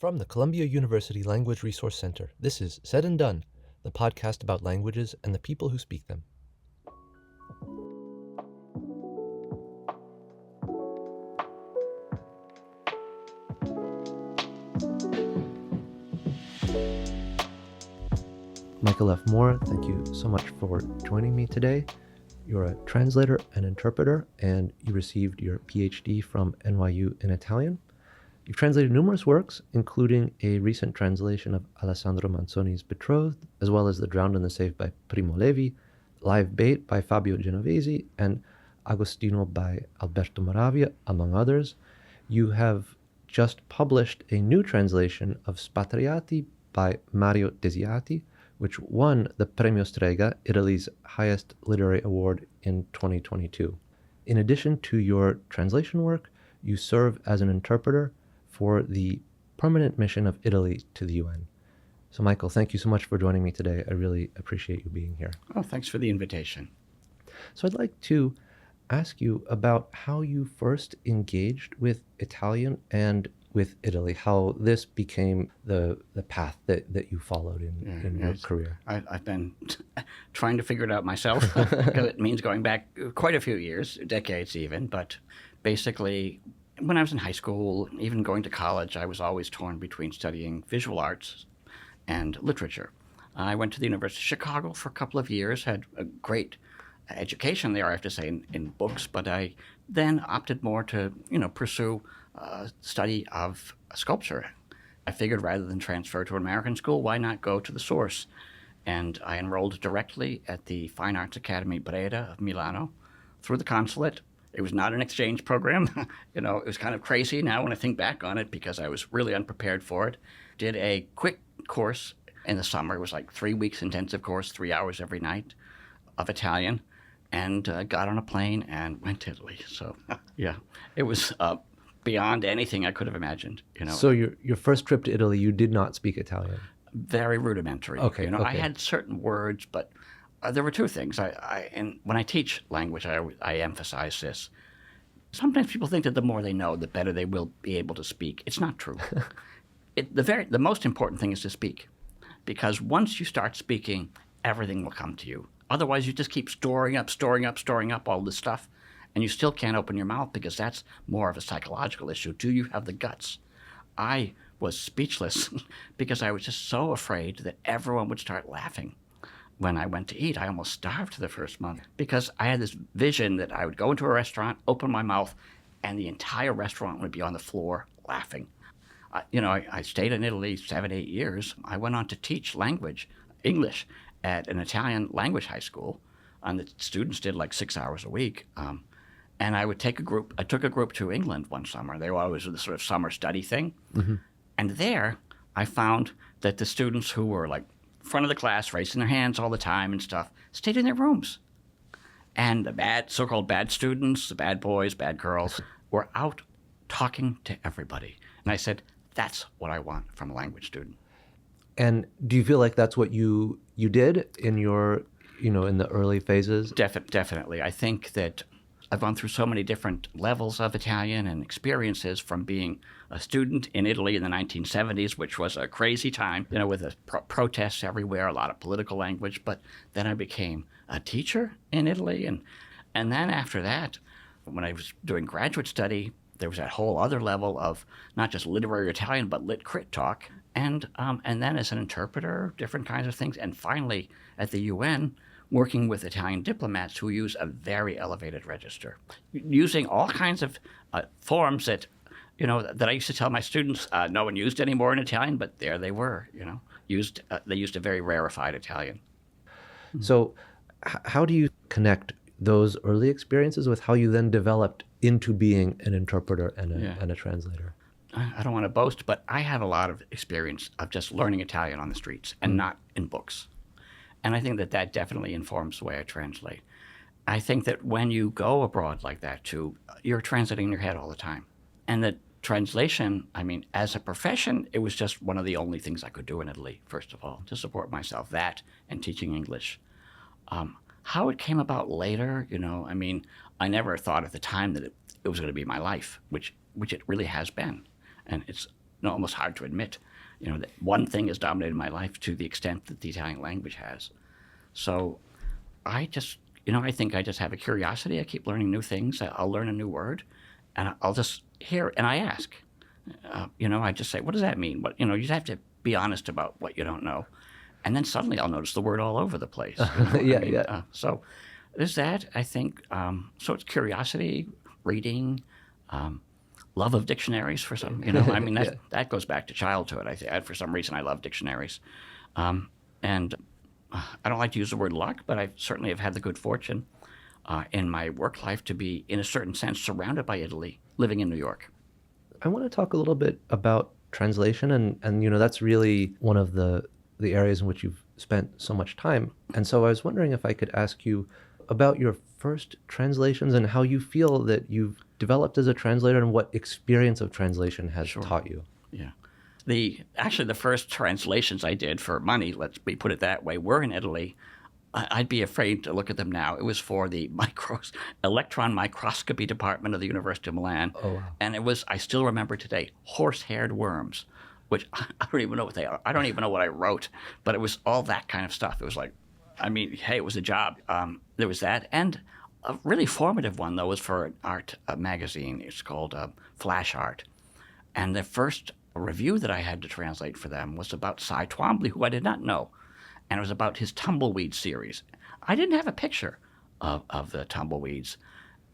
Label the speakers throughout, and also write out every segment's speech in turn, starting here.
Speaker 1: From the Columbia University Language Resource Center, this is Said and Done, the podcast about languages and the people who speak them. Michael F. Moore, thank you so much for joining me today. You're a translator and interpreter, and you received your PhD from NYU in Italian. You've translated numerous works, including a recent translation of Alessandro Manzoni's Betrothed, as well as The Drowned and the Saved by Primo Levi, Live Bait by Fabio Genovesi, and Agostino by Alberto Moravia, among others. You have just published a new translation of Spatriati by Mario Desiati, which won the Premio Strega, Italy's highest literary award, in 2022. In addition to your translation work, you serve as an interpreter for the permanent mission of Italy to the UN. So, Michael, thank you so much for joining me today. I really appreciate you being here.
Speaker 2: Oh, thanks for the invitation.
Speaker 1: So I'd like to ask you about how you first engaged with Italian and with Italy, how this became the path that you followed in your career.
Speaker 2: I've been trying to figure it out myself, because it means going back quite a few years, decades even. But basically, when I was in high school, even going to college, I was always torn between studying visual arts and literature. I went to the University of Chicago for a couple of years, had a great education there, I have to say, in books, but I then opted more to, pursue study of sculpture. I figured rather than transfer to an American school, why not go to the source? And I enrolled directly at the Fine Arts Academy Brera of Milano through the consulate. It was not an exchange program. It was kind of crazy now when I think back on it, because I was really unprepared for it. Did a quick course in the summer. It was like 3 weeks intensive course, 3 hours every night of Italian, and got on a plane and went to Italy. So, yeah, it was beyond anything I could have imagined.
Speaker 1: So your first trip to Italy, you did not speak Italian?
Speaker 2: Very rudimentary.
Speaker 1: Okay.
Speaker 2: I had certain words, but there were two things. And when I teach language, I emphasize this. Sometimes people think that the more they know, the better they will be able to speak. It's not true. The most important thing is to speak, because once you start speaking, everything will come to you. Otherwise, you just keep storing up all this stuff, and you still can't open your mouth, because that's more of a psychological issue. Do you have the guts? I was speechless because I was just so afraid that everyone would start laughing. When I went to eat, I almost starved the first month, because I had this vision that I would go into a restaurant, open my mouth, and the entire restaurant would be on the floor laughing. I stayed in Italy 7-8 years. I went on to teach English, at an Italian language high school, and the students did like 6 hours a week. And I took a group to England one summer. They were always the sort of summer study thing. Mm-hmm. And there I found that the students who were like front of the class, raising their hands all the time and stuff, stayed in their rooms. And the so-called bad students, the bad boys, bad girls, were out talking to everybody. And I said, that's what I want from a language student.
Speaker 1: And do you feel like that's what you did in your, in the early phases?
Speaker 2: Definitely. I think that I've gone through so many different levels of Italian and experiences, from being a student in Italy in the 1970s, which was a crazy time, with the protests everywhere, a lot of political language. But then I became a teacher in Italy. And then after that, when I was doing graduate study, there was that whole other level of not just literary Italian, but lit crit talk. And then as an interpreter, different kinds of things. And finally, at the UN, working with Italian diplomats who use a very elevated register, using all kinds of forms that I used to tell my students no one used anymore in Italian, but there they were, they used a very rarefied Italian.
Speaker 1: So how do you connect those early experiences with how you then developed into being an interpreter and a translator?
Speaker 2: I don't want to boast, but I had a lot of experience of just learning Italian on the streets and not in books. And I think that definitely informs the way I translate. I think that when you go abroad like that too, you're translating in your head all the time. And that translation, as a profession, it was just one of the only things I could do in Italy, first of all, to support myself, that and teaching English. How it came about later, I never thought at the time that it was going to be my life, which it really has been. And it's almost hard to admit, that one thing has dominated my life to the extent that the Italian language has. So I just, I think I just have a curiosity. I keep learning new things. I'll learn a new word, and I'll just hear, and I ask. I just say, what does that mean? You just have to be honest about what you don't know. And then suddenly I'll notice the word all over the place.
Speaker 1: Yeah.
Speaker 2: So there's that, I think. So it's curiosity, reading, love of dictionaries for some, that goes back to childhood. I think for some reason I love dictionaries. And I don't like to use the word luck, but I certainly have had the good fortune in my work life to be, in a certain sense, surrounded by Italy, living in New York.
Speaker 1: I want to talk a little bit about translation, and that's really one of the areas in which you've spent so much time. And so I was wondering if I could ask you about your first translations and how you feel that you've developed as a translator and what experience of translation has taught you.
Speaker 2: Yeah. Actually, the first translations I did for money, let's put it that way, were in Italy. I'd be afraid to look at them now. It was for the electron microscopy department of the University of Milan.
Speaker 1: Oh, wow.
Speaker 2: And it was, I still remember today, horse-haired worms, which I don't even know what they are. I don't even know what I wrote, but it was all that kind of stuff. It was like, hey, it was a job. There was that. And a really formative one, though, was for an art magazine. It's called Flash Art. And the first review that I had to translate for them was about Cy Twombly, who I did not know. And it was about his tumbleweed series. I didn't have a picture of the tumbleweeds.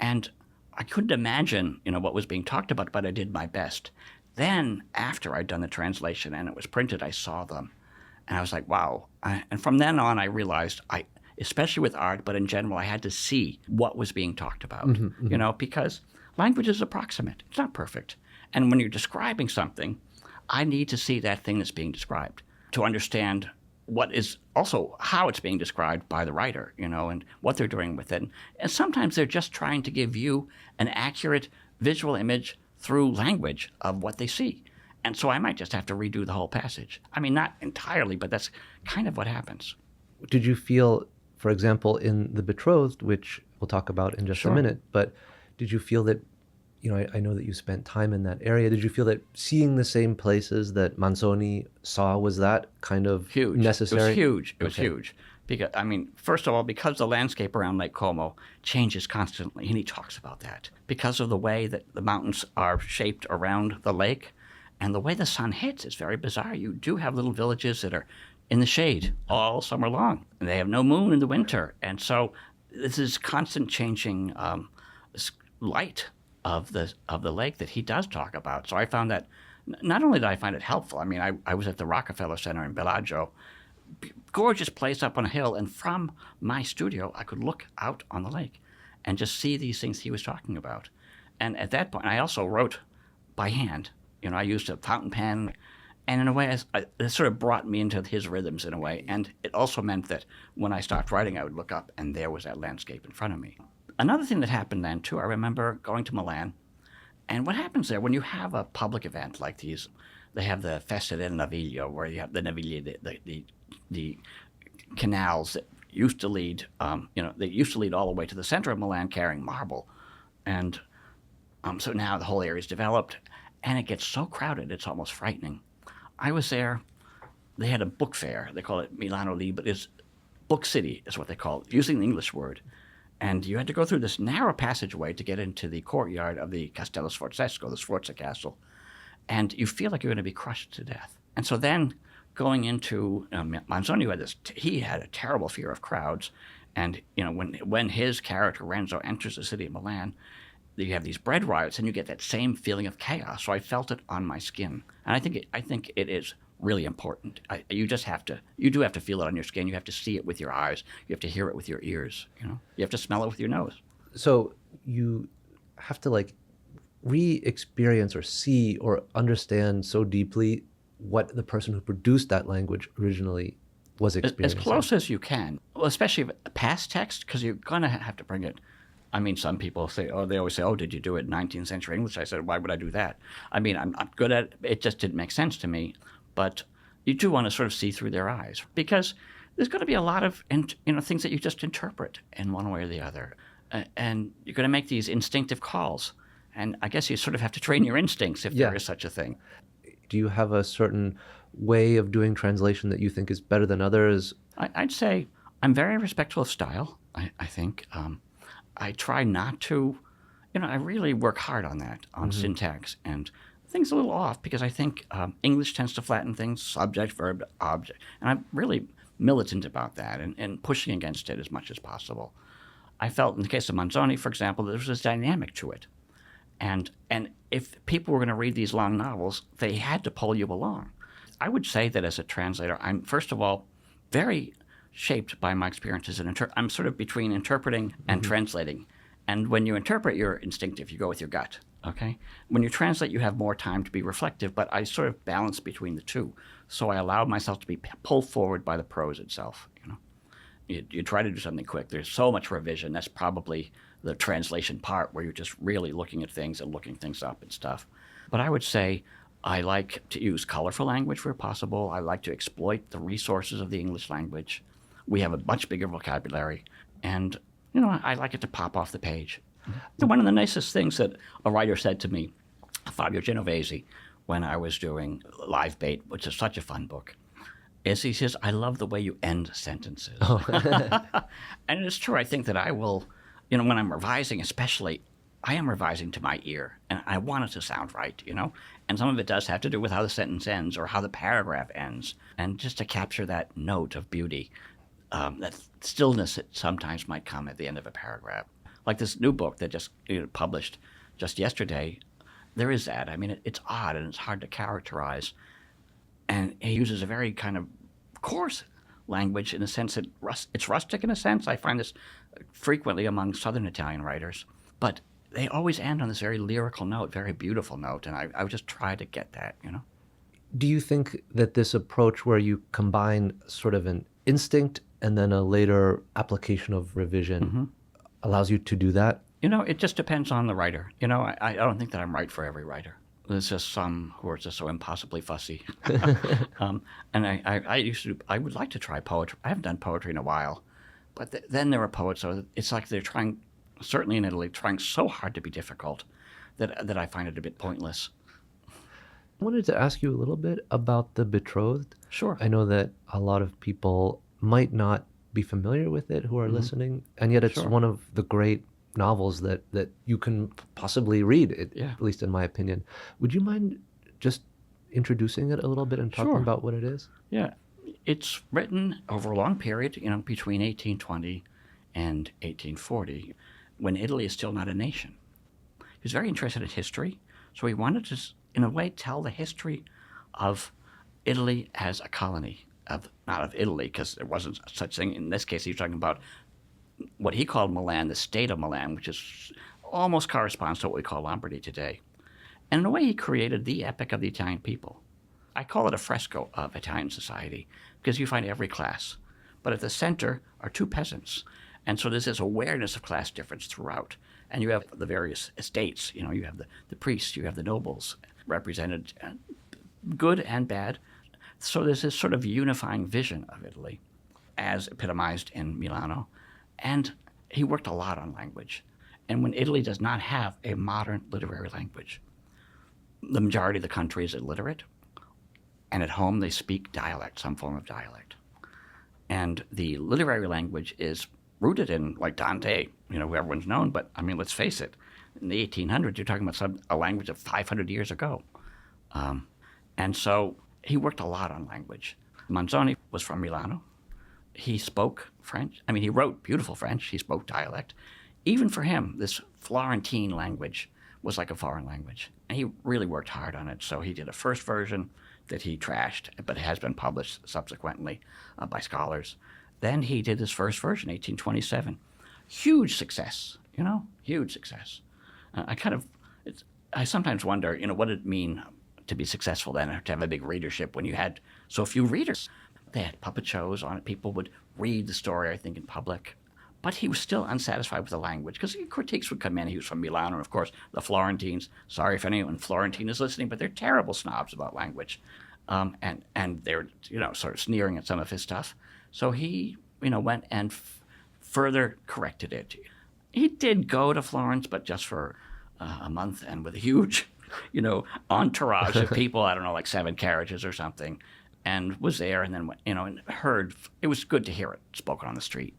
Speaker 2: And I couldn't imagine, what was being talked about, but I did my best. Then, after I'd done the translation and it was printed, I saw them. And I was like, wow. And from then on, I realized, especially with art, but in general, I had to see what was being talked about, because language is approximate. It's not perfect. And when you're describing something, I need to see that thing that's being described to understand what is also how it's being described by the writer, and what they're doing with it. And sometimes they're just trying to give you an accurate visual image through language of what they see. And so I might just have to redo the whole passage. Not entirely, but that's kind of what happens.
Speaker 1: Did you feel, for example, in The Betrothed, which we'll talk about in just a minute, but did you feel that, I know that you spent time in that area. Did you feel that seeing the same places that Manzoni saw, was that kind of
Speaker 2: huge.
Speaker 1: Necessary?
Speaker 2: It was huge. It was huge. Because, first of all, because the landscape around Lake Como changes constantly, and he talks about that. Because of the way that the mountains are shaped around the lake and the way the sun hits, it's very bizarre. You do have little villages that are in the shade all summer long, and they have no moon in the winter. And so this is constant changing light of the lake that he does talk about. So I found that, not only did I find it helpful, I was at the Rockefeller Center in Bellagio, gorgeous place up on a hill, and from my studio I could look out on the lake and just see these things he was talking about. And at that point, I also wrote by hand. I used a fountain pen, and in a way, it sort of brought me into his rhythms in a way. And it also meant that when I stopped writing, I would look up, and there was that landscape in front of me. Another thing that happened then, too, I remember going to Milan, and what happens there when you have a public event like these, they have the Festa del Naviglio, where you have the Navigli, the canals that used to lead, they used to lead all the way to the center of Milan carrying marble. And so now the whole area is developed, and it gets so crowded, it's almost frightening. I was there. They had a book fair. They call it Milano Lib, but it's Book City is what they call it, using the English word. And you had to go through this narrow passageway to get into the courtyard of the Castello Sforzesco, the Sforza Castle. And you feel like you're going to be crushed to death. And so then going into Manzoni, he had a terrible fear of crowds. And when his character Renzo enters the city of Milan, you have these bread riots, and you get that same feeling of chaos. So I felt it on my skin, and I think it is really important. You do have to feel it on your skin. You have to see it with your eyes. You have to hear it with your ears. You have to smell it with your nose.
Speaker 1: So you have to re-experience or see or understand so deeply what the person who produced that language originally was experiencing.
Speaker 2: As close as you can, well, especially past text, because you're going to have to bring it. Some people say, they always say, did you do it in 19th century English? I said, why would I do that? I'm good at it. It just didn't make sense to me. But you do want to sort of see through their eyes, because there's going to be a lot of things that you just interpret in one way or the other. And you're going to make these instinctive calls. And I guess you sort of have to train your instincts if there is such a thing.
Speaker 1: Do you have a certain way of doing translation that you think is better than others?
Speaker 2: I'd say I'm very respectful of style, I think. I try not to, I really work hard on that, on syntax, and things a little off because I think English tends to flatten things, subject, verb, object. And I'm really militant about that and pushing against it as much as possible. I felt in the case of Manzoni, for example, there was this dynamic to it. And if people were going to read these long novels, they had to pull you along. I would say that as a translator, I'm, first of all, very shaped by my experiences. I'm sort of between interpreting and translating. And when you interpret, you're instinctive. You go with your gut, okay? When you translate, you have more time to be reflective, but I sort of balance between the two. So I allow myself to be pulled forward by the prose itself, You try to do something quick. There's so much revision. That's probably the translation part where you're just really looking at things and looking things up and stuff. But I would say I like to use colorful language where possible. I like to exploit the resources of the English language. We have a much bigger vocabulary. And, I like it to pop off the page. One of the nicest things that a writer said to me, Fabio Genovesi, when I was doing Live Bait, which is such a fun book, is he says, I love the way you end sentences. Oh. And it's true. I think that I will, when I'm revising especially, I am revising to my ear, and I want it to sound right, And some of it does have to do with how the sentence ends or how the paragraph ends, and just to capture that note of beauty, that stillness that sometimes might come at the end of a paragraph. Like this new book that just published just yesterday, there is that. I mean, it's odd and it's hard to characterize. And he uses a very kind of coarse language in the sense that it's rustic in a sense. I find this frequently among Southern Italian writers. But they always end on this very lyrical note, very beautiful note. And I would just try to get that,
Speaker 1: Do you think that this approach where you combine sort of an instinct and then a later application of revision allows you to do that?
Speaker 2: It just depends on the writer. I don't think that I'm right for every writer. There's just some who are just so impossibly fussy. And I would like to try poetry. I haven't done poetry in a while. But then there are poets, so it's like they're trying, certainly in Italy, trying so hard to be difficult that I find it a bit pointless.
Speaker 1: I wanted to ask you a little bit about the Betrothed.
Speaker 2: Sure.
Speaker 1: I know that a lot of people might not be familiar with it who are listening, and yet it's one of the great novels that you can possibly read, at least in my opinion. Would you mind just introducing it a little bit and talking about what it is?
Speaker 2: Yeah. It's written over a long period, between 1820 and 1840, when Italy is still not a nation. He was very interested in history, so he wanted to, in a way, tell the history of Italy as a colony, not of Italy, because there wasn't such thing. In this case, he was talking about what he called Milan, the state of Milan, which is almost corresponds to what we call Lombardy today. And in a way, he created the epic of the Italian people. I call it a fresco of Italian society because you find every class. But at the center are two peasants. And so there's this awareness of class difference throughout. And you have the various estates. You have the priests, you have the nobles represented, good and bad. So there's this sort of unifying vision of Italy as epitomized in Milano. And he worked a lot on language. And when Italy does not have a modern literary language, the majority of the country is illiterate. And at home they speak dialect, some form of dialect. And the literary language is rooted in, like Dante, who everyone's known. But, I mean, let's face it, in the 1800s, you're talking about a language of 500 years ago. And so he worked a lot on language. Manzoni was from Milano. He spoke French. I mean, he wrote beautiful French. He spoke dialect. Even for him, this Florentine language was like a foreign language. And he really worked hard on it. So he did a first version that he trashed, but it has been published subsequently by scholars. Then he did his first version, 1827. Huge success, huge success. I sometimes wonder, what did it mean to be successful then, to have a big readership when you had so few readers? They had puppet shows on it. People would read the story, I think, in public. But he was still unsatisfied with the language because critiques would come in. He was from Milan, and of course, the Florentines. Sorry if anyone Florentine is listening, but they're terrible snobs about language. And they're, sort of sneering at some of his stuff. So he, went and further corrected it. He did go to Florence, but just for a month and with a huge entourage of people, I don't know, like 7 carriages or something, and was there, and then went, and heard. It was good to hear it spoken on the street.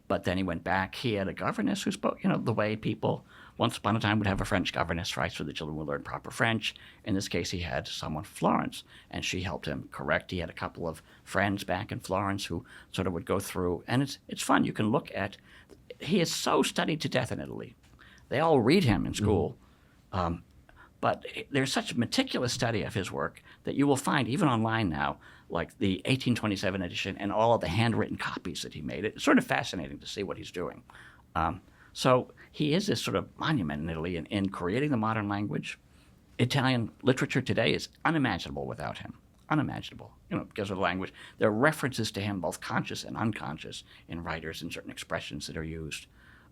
Speaker 2: But then he went back. He had a governess who spoke, the way people once upon a time would have a French governess, right? So the children would learn proper French. In this case, he had someone from Florence, and she helped him correct. He had a couple of friends back in Florence who sort of would go through, and it's fun. You can look at. He is so studied to death in Italy. They all read him in school. But there's such a meticulous study of his work that you will find, even online now, like the 1827 edition and all of the handwritten copies that he made. It's sort of fascinating to see what he's doing. So he is this sort of monument in Italy in creating the modern language. Italian literature today is unimaginable without him. Unimaginable, because of the language. There are references to him, both conscious and unconscious, in writers and certain expressions that are used.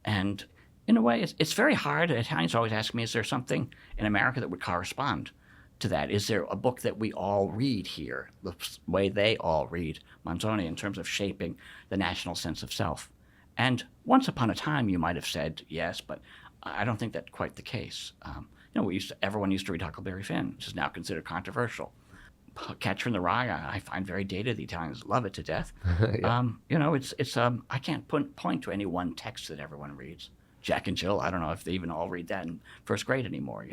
Speaker 2: And in a way, it's very hard. Italians always ask me, is there something in America that would correspond to that? Is there a book that we all read here, the way they all read Manzoni in terms of shaping the national sense of self? And once upon a time, you might have said yes, but I don't think that's quite the case. Everyone used to read Huckleberry Finn, which is now considered controversial. Catcher in the Rye, I find very dated. The Italians love it to death. Yeah. I can't point to any one text that everyone reads. Jack and Jill, I don't know if they even all read that in first grade anymore,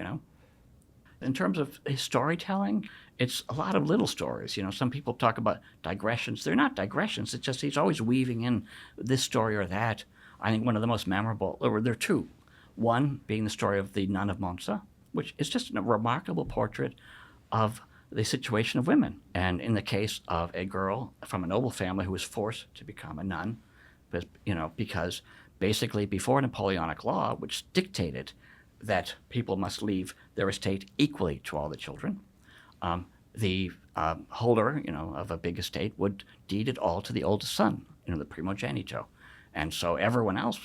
Speaker 2: In terms of his storytelling, it's a lot of little stories. Some people talk about digressions. They're not digressions. It's just he's always weaving in this story or that. I think one of the most memorable, or there are 2. One being the story of the Nun of Monza, which is just a remarkable portrait of the situation of women. And in the case of a girl from a noble family who was forced to become a nun, because basically before Napoleonic law, which dictated that people must leave their estate equally to all the children, the holder, of a big estate would deed it all to the oldest son, the primogenito. And so everyone else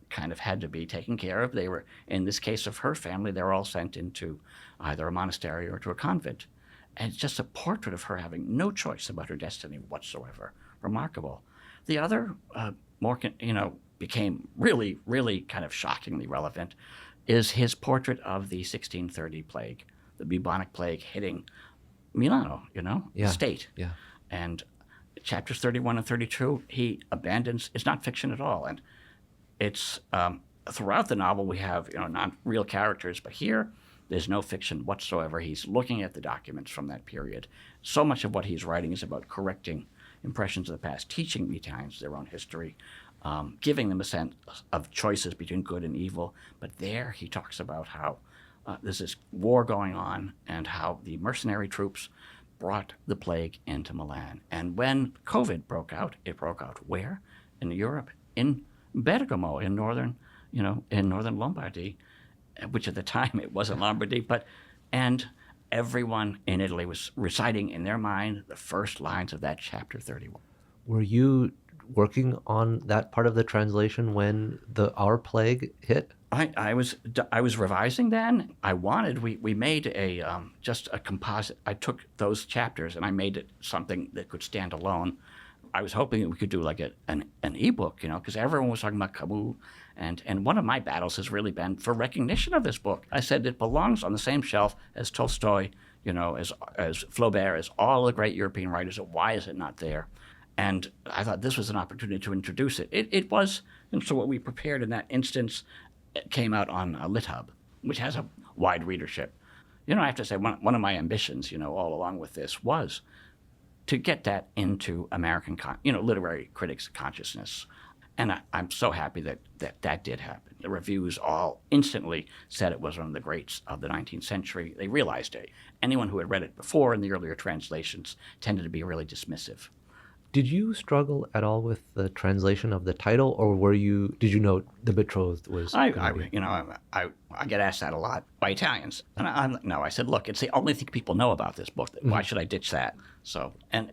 Speaker 2: kind of had to be taken care of. They were, in this case of her family, they were all sent into either a monastery or to a convent. And it's just a portrait of her having no choice about her destiny whatsoever. Remarkable. The other, became really, really kind of shockingly relevant, is his portrait of the 1630 plague, the bubonic plague hitting Milano, state. Yeah. And chapters 31 and 32, he abandons. It's not fiction at all, and it's throughout the novel we have not real characters, but here there's no fiction whatsoever. He's looking at the documents from that period. So much of what he's writing is about correcting impressions of the past, teaching the Italians their own history, giving them a sense of choices between good and evil. But there he talks about how there's this war going on and how the mercenary troops brought the plague into Milan. And when COVID broke out, it broke out where? In Europe, in Bergamo, in northern Lombardy, which at the time it wasn't Lombardy, and everyone in Italy was reciting in their mind the first lines of that chapter 31.
Speaker 1: Were you working on that part of the translation when our plague hit?
Speaker 2: I was revising then. We made just a composite. I took those chapters and I made it something that could stand alone. I was hoping that we could do like an ebook, because everyone was talking about Camus. And one of my battles has really been for recognition of this book. I said it belongs on the same shelf as Tolstoy, as Flaubert, as all the great European writers. Why is it not there? And I thought this was an opportunity to introduce it. It was, and so what we prepared in that instance came out on LitHub, which has a wide readership. I have to say one of my ambitions, all along with this was to get that into American, literary critics' consciousness. And I'm so happy that did happen. The reviews all instantly said it was one of the greats of the 19th century. They realized it. Anyone who had read it before in the earlier translations tended to be really dismissive.
Speaker 1: Did you struggle at all with the translation of the title, or did you know The Betrothed was?
Speaker 2: I get asked that a lot by Italians, and I said, look, it's the only thing people know about this book. Why should I ditch that? So, and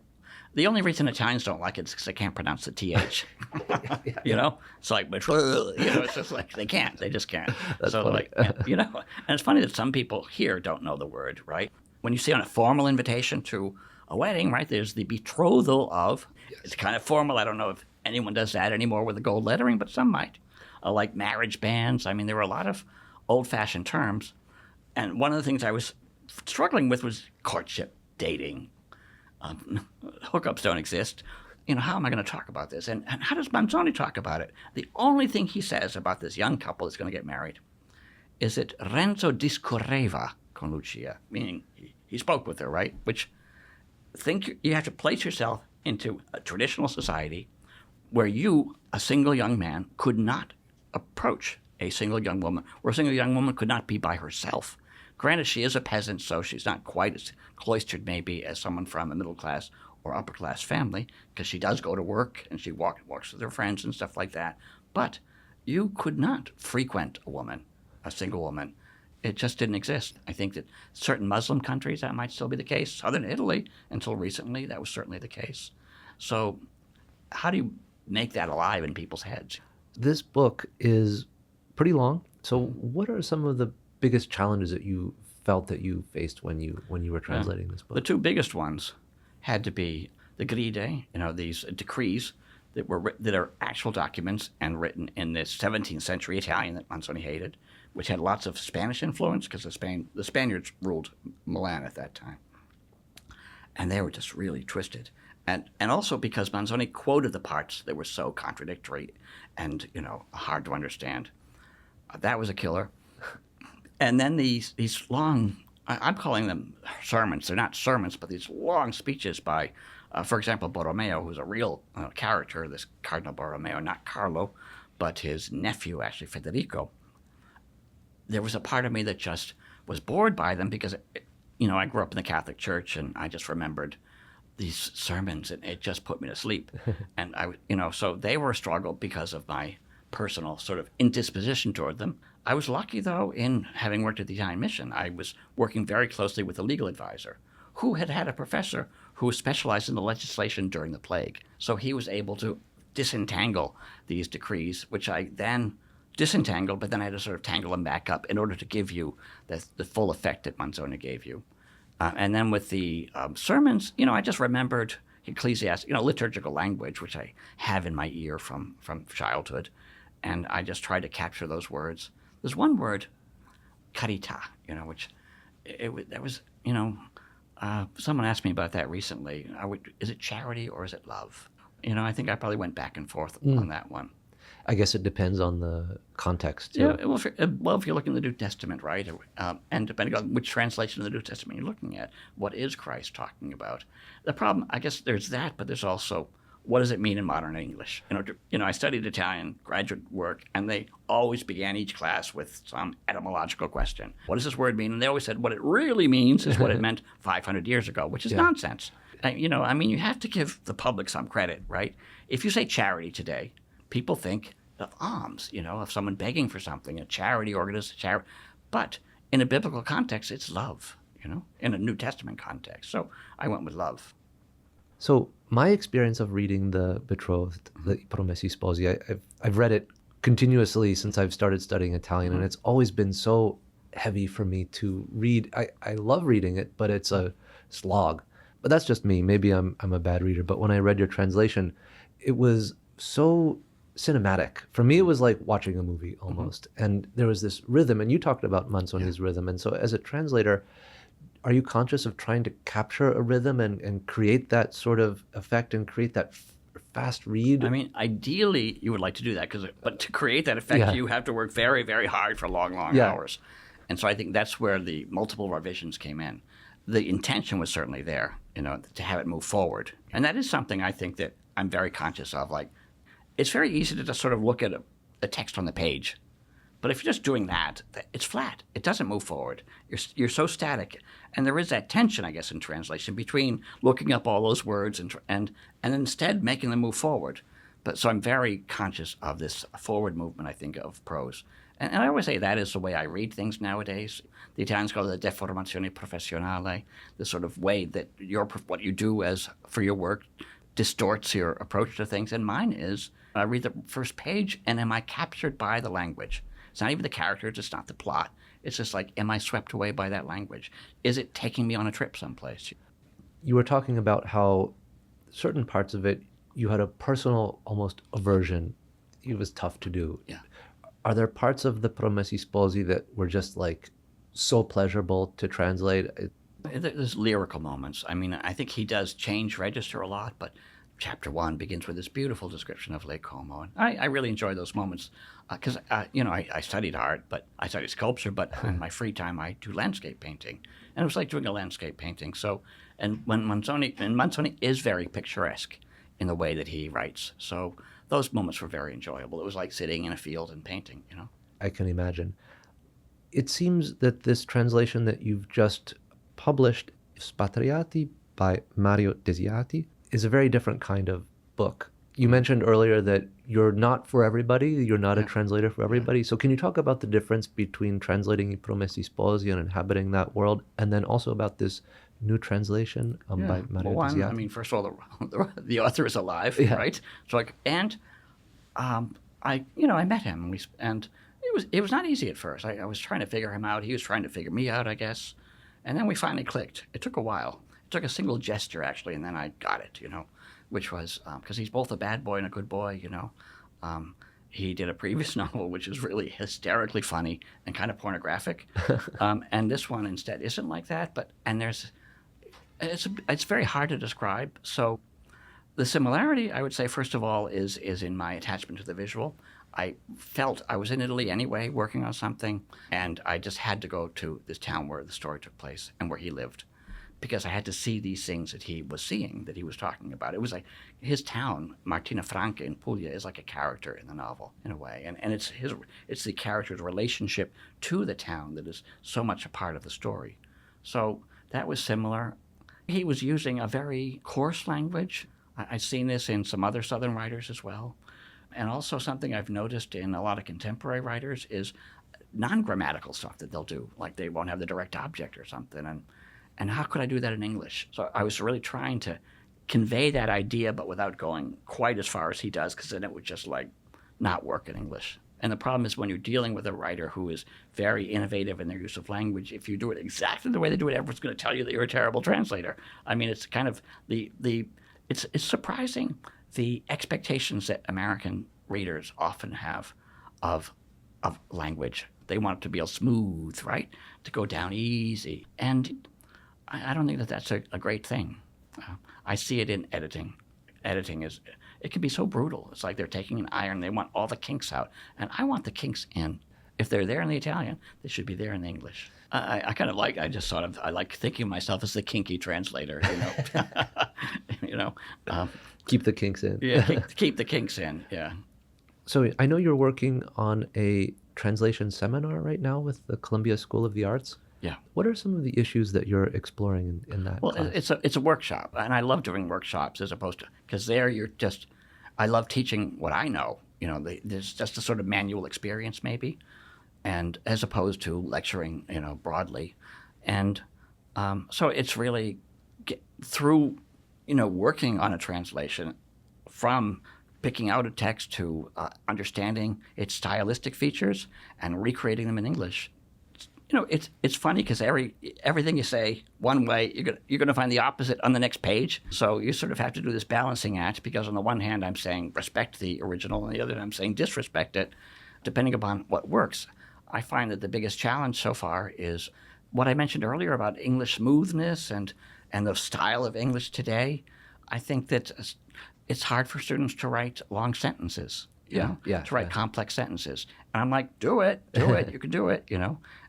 Speaker 2: the only reason Italians don't like it is because they can't pronounce the th. It's like betrothed. It's just like they can't. They just can't.
Speaker 1: That's
Speaker 2: so
Speaker 1: funny.
Speaker 2: and it's funny that some people here don't know the word, right? When you see on a formal invitation to a wedding, right, there's the betrothal of. Yes. It's kind of formal. I don't know if anyone does that anymore with the gold lettering, but some might. Like marriage banns. I mean, there were a lot of old-fashioned terms. And one of the things I was struggling with was courtship, dating. Hookups don't exist. How am I going to talk about this? And how does Manzoni talk about it? The only thing he says about this young couple that's going to get married is that Renzo discorreva con Lucia, meaning he spoke with her, right? Which you have to place yourself into a traditional society where you, a single young man, could not approach a single young woman, or a single young woman could not be by herself. Granted, she is a peasant, so she's not quite as cloistered maybe as someone from a middle class or upper class family, because she does go to work and she walks with her friends and stuff like that. But you could not frequent a single woman. It just didn't exist. I think that certain Muslim countries, that might still be the case. Southern Italy, until recently, that was certainly the case. So how do you make that alive in people's heads?
Speaker 1: This book is pretty long. So what are some of the biggest challenges that you felt that you faced when you were translating this book?
Speaker 2: The two biggest ones had to be the gride, these decrees that are actual documents and written in this 17th century Italian that Manzoni hated, which had lots of Spanish influence because the Spaniards ruled Milan at that time. And they were just really twisted. And also because Manzoni quoted the parts that were so contradictory and, hard to understand. That was a killer. And then these long, I'm calling them sermons. They're not sermons, but these long speeches by, for example, Borromeo, who's a real character, this Cardinal Borromeo, not Carlo, but his nephew, actually, Federico. There was a part of me that just was bored by them because, I grew up in the Catholic Church, and I just remembered these sermons, and it just put me to sleep. And so they were a struggle because of my personal sort of indisposition toward them. I was lucky, though, in having worked at the Italian mission. I was working very closely with a legal advisor who had a professor who specialized in the legislation during the plague. So he was able to disentangle these decrees, which I then disentangled, but then I had to sort of tangle them back up in order to give you the full effect that Manzoni gave you. And then with the sermons, I just remembered ecclesiastical, liturgical language, which I have in my ear from childhood. And I just tried to capture those words. There's one word, carita, which that was, someone asked me about that recently. Is it charity or is it love? I think I probably went back and forth on that one.
Speaker 1: I guess it depends on the context, too.
Speaker 2: Yeah, well, if you're looking at the New Testament, right, and depending on which translation of the New Testament you're looking at, what is Christ talking about? The problem, I guess, there's that, but there's also what does it mean in modern English? I studied Italian graduate work, and they always began each class with some etymological question. What does this word mean? And they always said what it really means is what it meant 500 years ago, which is nonsense. You have to give the public some credit, right? If you say charity today, people think of alms, of someone begging for something, a charity organization, but in a biblical context, it's love, in a New Testament context. So I went with love.
Speaker 1: So my experience of reading the Betrothed, the Promessi Sposi, I've read it continuously since I've started studying Italian, and it's always been so heavy for me to read. I love reading it, but it's a slog. But that's just me. Maybe I'm a bad reader. But when I read your translation, it was so cinematic. For me, it was like watching a movie almost. And there was this rhythm, and you talked about Manzoni's rhythm. And so as a translator, are you conscious of trying to capture a rhythm and create that sort of effect and create that fast read?
Speaker 2: Ideally, you would like to do that, but to create that effect, you have to work very, very hard for long hours. And so I think that's where the multiple revisions came in. The intention was certainly there, to have it move forward. And that is something I think that I'm very conscious of. Like, it's very easy to just sort of look at a text on the page. But if you're just doing that, it's flat. It doesn't move forward. You're so static. And there is that tension, I guess, in translation between looking up all those words and instead making them move forward. So I'm very conscious of this forward movement, I think, of prose. And I always say that is the way I read things nowadays. The Italians call it the deformazione professionale, the sort of way that what you do for your work distorts your approach to things. And mine is, I read the first page, and am I captured by the language? It's not even the characters. It's not the plot. It's just like, am I swept away by that language? Is it taking me on a trip someplace?
Speaker 1: You were talking about how certain parts of it, you had a personal, almost aversion. It was tough to do.
Speaker 2: Yeah.
Speaker 1: Are there parts of the Promessi Sposi that were just like so pleasurable to translate.
Speaker 2: There's lyrical moments. I mean, I think he does change register a lot, but chapter 1 begins with this beautiful description of Lake Como. And I really enjoy those moments because, I studied art, but I studied sculpture, but in my free time, I do landscape painting. And it was like doing a landscape painting. So, and Manzoni is very picturesque in the way that he writes. So those moments were very enjoyable. It was like sitting in a field and painting,
Speaker 1: I can imagine. It seems that this translation that you've just published, Spatriati by Mario Desiati, is a very different kind of book. You mentioned earlier that you're not for everybody, you're not a translator for everybody. So can you talk about the difference between translating Promessi, Sposi and inhabiting that world, and then also about this new translation by Mario
Speaker 2: Well,
Speaker 1: Desiati?
Speaker 2: I mean, first of all, the author is alive, right? So, I met him, and it was not easy at first. I was trying to figure him out. He was trying to figure me out, I guess. And then we finally clicked. It took a while. It took a single gesture, actually, and then I got it, which was because he's both a bad boy and a good boy, He did a previous novel, which is really hysterically funny and kind of pornographic. And this one instead isn't like that. It's very hard to describe. So the similarity, I would say, first of all, is in my attachment to the visual. I felt I was in Italy anyway, working on something, and I just had to go to this town where the story took place and where he lived, because I had to see these things that he was seeing, that he was talking about. It was like his town, Martina Franca in Puglia, is like a character in the novel in a way, and it's the character's relationship to the town that is so much a part of the story. So that was similar. He was using a very coarse language. I've seen this in some other Southern writers as well. And also something I've noticed in a lot of contemporary writers is non-grammatical stuff that they'll do, like they won't have the direct object or something. And how could I do that in English? So I was really trying to convey that idea, but without going quite as far as he does, because then it would just like not work in English. And the problem is when you're dealing with a writer who is very innovative in their use of language, if you do it exactly the way they do it, everyone's going to tell you that you're a terrible translator. I mean, it's kind of it's surprising the expectations that American readers often have of language. They want it to be all smooth, right? To go down easy. And I don't think that that's a great thing. I see it in editing. Editing it can be so brutal. It's like they're taking an iron, they want all the kinks out. And I want the kinks in. If they're there in the Italian, they should be there in the English. I kind of like, I like thinking of myself as the kinky translator,
Speaker 1: Keep the kinks in.
Speaker 2: Yeah, keep the kinks in, yeah.
Speaker 1: So I know you're working on a translation seminar right now with the Columbia School of the Arts.
Speaker 2: Yeah.
Speaker 1: What are some of the issues that you're exploring in that
Speaker 2: Well,
Speaker 1: class?
Speaker 2: it's a workshop, and I love doing workshops as opposed to, because there I love teaching what I know. There's just a sort of manual experience maybe, and as opposed to lecturing, broadly. And so it's really through, working on a translation, from picking out a text to understanding its stylistic features and recreating them in English. It's funny because everything you say one way, you're gonna find the opposite on the next page. So you sort of have to do this balancing act, because on the one hand I'm saying respect the original, and the other I'm saying disrespect it, depending upon what works. I find that the biggest challenge so far is what I mentioned earlier about English smoothness and the style of English today. I think that it's hard for students to write long sentences. To write complex sentences. And I'm like, do it, you can do it,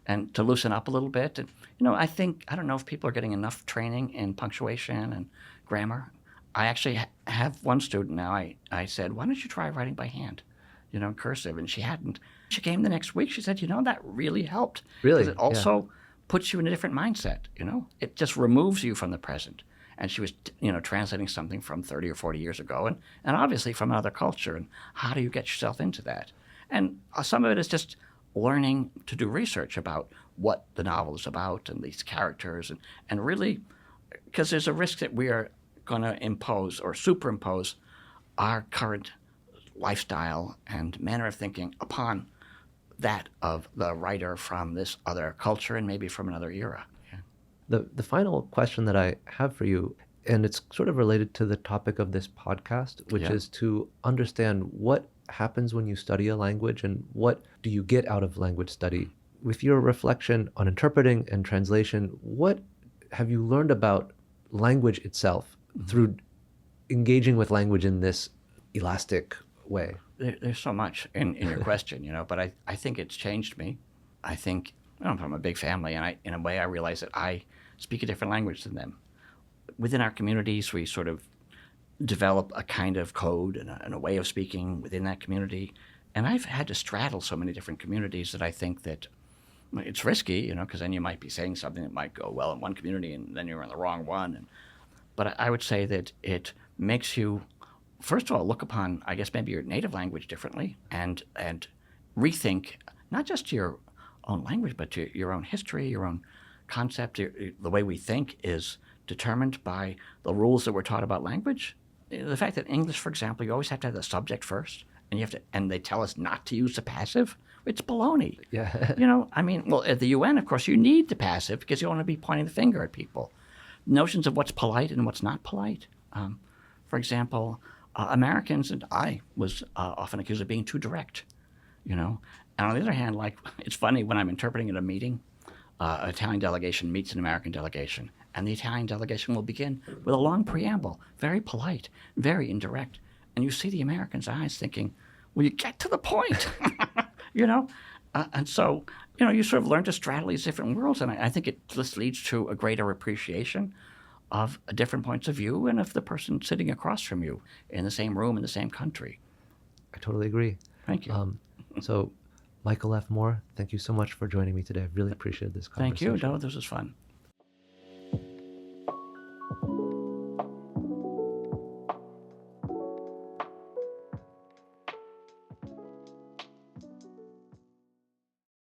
Speaker 2: and to loosen up a little bit. And, I don't know if people are getting enough training in punctuation and grammar. I actually have one student now, I said, why don't you try writing by hand, in cursive? And she hadn't. She came the next week, she said, that really helped.
Speaker 1: Really?
Speaker 2: Because it also puts you in a different mindset, It just removes you from the present. And she was, translating something from 30 or 40 years ago, and obviously from another culture. And how do you get yourself into that? And some of it is just learning to do research about what the novel is about and these characters, and really, because there's a risk that we are going to impose or superimpose our current lifestyle and manner of thinking upon that of the writer from this other culture and maybe from another era.
Speaker 1: The final question that I have for you, and it's sort of related to the topic of this podcast, which is to understand what happens when you study a language and what do you get out of language study. with your reflection on interpreting and translation, what have you learned about language itself through engaging with language in this elastic way?
Speaker 2: There's so much in your question, but I think it's changed me. I think I'm from a big family, and in a way I realize that I speak a different language than them. Within our communities, we sort of develop a kind of code and a way of speaking within that community. And I've had to straddle so many different communities that I think that it's risky, because then you might be saying something that might go well in one community and then you're in the wrong one. But I would say that it makes you, first of all, look upon, I guess, maybe your native language differently and rethink not just your own language, but your own history, your own concept. The way we think is determined by the rules that we're taught about language. The fact that in English, for example, you always have to have the subject first, and they tell us not to use the passive. It's baloney.
Speaker 1: Yeah.
Speaker 2: Well, at the UN, of course, you need the passive because you don't want to be pointing the finger at people. Notions of what's polite and what's not polite. For example, Americans, and I was often accused of being too direct, And on the other hand, it's funny when I'm interpreting at a meeting, an Italian delegation meets an American delegation, and the Italian delegation will begin with a long preamble, very polite, very indirect. And you see the Americans' eyes thinking, will you get to the point? And so, you sort of learn to straddle these different worlds. And I think it just leads to a greater appreciation of different points of view and of the person sitting across from you in the same room, in the same country.
Speaker 1: I totally agree.
Speaker 2: Thank you.
Speaker 1: So, Michael F. Moore, thank you so much for joining me today. I really appreciated this conversation.
Speaker 2: Thank you. No, this was fun.